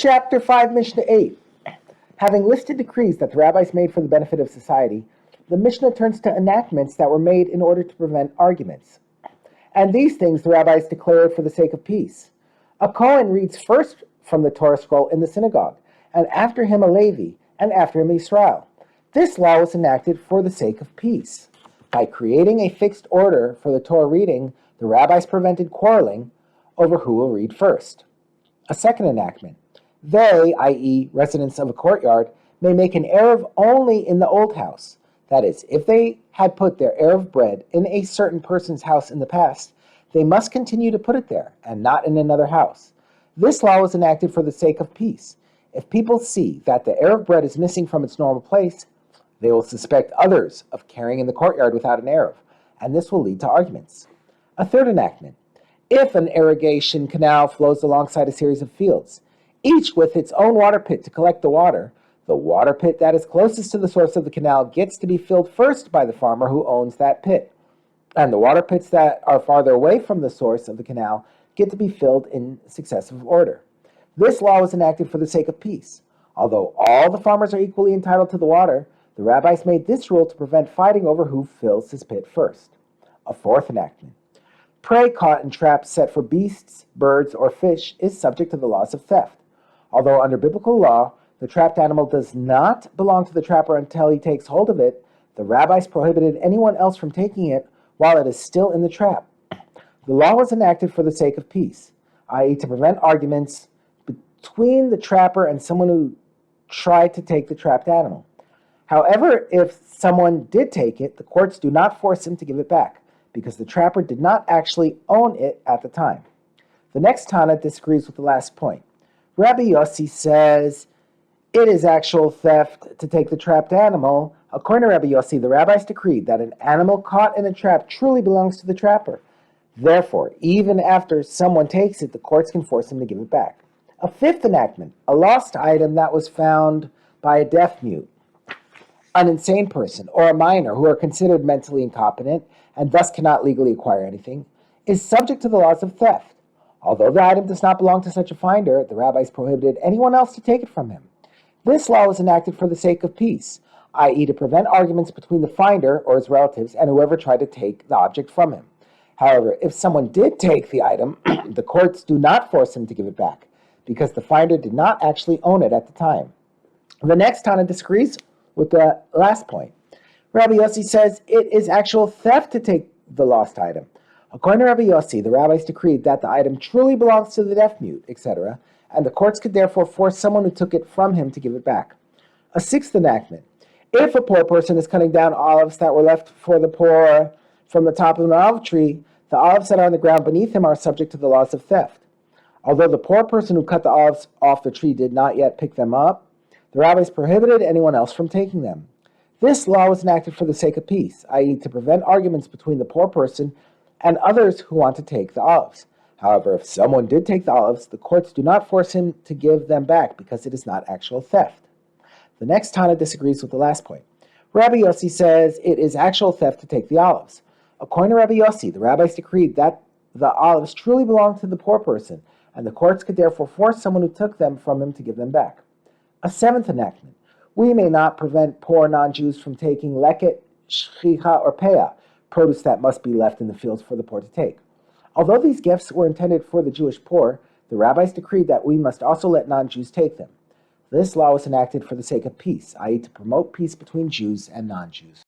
Chapter 5, Mishnah 8. Having listed decrees that the rabbis made for the benefit of society, the Mishnah turns to enactments that were made in order to prevent arguments. And these things the rabbis declared for the sake of peace. A Kohen reads first from the Torah scroll in the synagogue, and after him a Levi, and after him Israel. This law was enacted for the sake of peace. By creating a fixed order for the Torah reading, the rabbis prevented quarreling over who will read first. A second enactment. They, i.e., residents of a courtyard, may make an Erev only in the old house. That is, if they had put their Erev bread in a certain person's house in the past, they must continue to put it there, and not in another house. This law was enacted for the sake of peace. If people see that the Erev bread is missing from its normal place, they will suspect others of carrying in the courtyard without an Erev, and this will lead to arguments. A third enactment. If an irrigation canal flows alongside a series of fields, each with its own water pit to collect the water pit that is closest to the source of the canal gets to be filled first by the farmer who owns that pit, and the water pits that are farther away from the source of the canal get to be filled in successive order. This law was enacted for the sake of peace. Although all the farmers are equally entitled to the water, the rabbis made this rule to prevent fighting over who fills his pit first. A fourth enactment. Prey caught in traps set for beasts, birds, or fish is subject to the laws of theft. Although under biblical law, the trapped animal does not belong to the trapper until he takes hold of it, the rabbis prohibited anyone else from taking it while it is still in the trap. The law was enacted for the sake of peace, i.e., to prevent arguments between the trapper and someone who tried to take the trapped animal. However, if someone did take it, the courts do not force him to give it back, because the trapper did not actually own it at the time. The next Tana disagrees with the last point. Rabbi Yossi says it is actual theft to take the trapped animal. According to Rabbi Yossi, the rabbis decreed that an animal caught in a trap truly belongs to the trapper. Therefore, even after someone takes it, the courts can force him to give it back. A fifth enactment, a lost item that was found by a deaf-mute, an insane person, or a minor who are considered mentally incompetent and thus cannot legally acquire anything, is subject to the laws of theft. Although the item does not belong to such a finder, the rabbis prohibited anyone else to take it from him. This law was enacted for the sake of peace, i.e., to prevent arguments between the finder or his relatives and whoever tried to take the object from him. However, if someone did take the item, the courts do not force him to give it back, because the finder did not actually own it at the time. The next Tana disagrees with the last point. Rabbi Yossi says it is actual theft to take the lost item. According to Rabbi Yossi, the rabbis decreed that the item truly belongs to the deaf-mute, etc., and the courts could therefore force someone who took it from him to give it back. A sixth enactment. If a poor person is cutting down olives that were left for the poor from the top of an olive tree, the olives that are on the ground beneath him are subject to the laws of theft. Although the poor person who cut the olives off the tree did not yet pick them up, the rabbis prohibited anyone else from taking them. This law was enacted for the sake of peace, i.e., to prevent arguments between the poor person and others who want to take the olives. However, if someone did take the olives, the courts do not force him to give them back because it is not actual theft. The next Tana disagrees with the last point. Rabbi Yossi says it is actual theft to take the olives. According to Rabbi Yossi, the rabbis decreed that the olives truly belonged to the poor person, and the courts could therefore force someone who took them from him to give them back. A seventh enactment. We may not prevent poor non-Jews from taking leket, shchicha, or peah, produce that must be left in the fields for the poor to take. Although these gifts were intended for the Jewish poor, the rabbis decreed that we must also let non-Jews take them. This law was enacted for the sake of peace, i.e., to promote peace between Jews and non-Jews.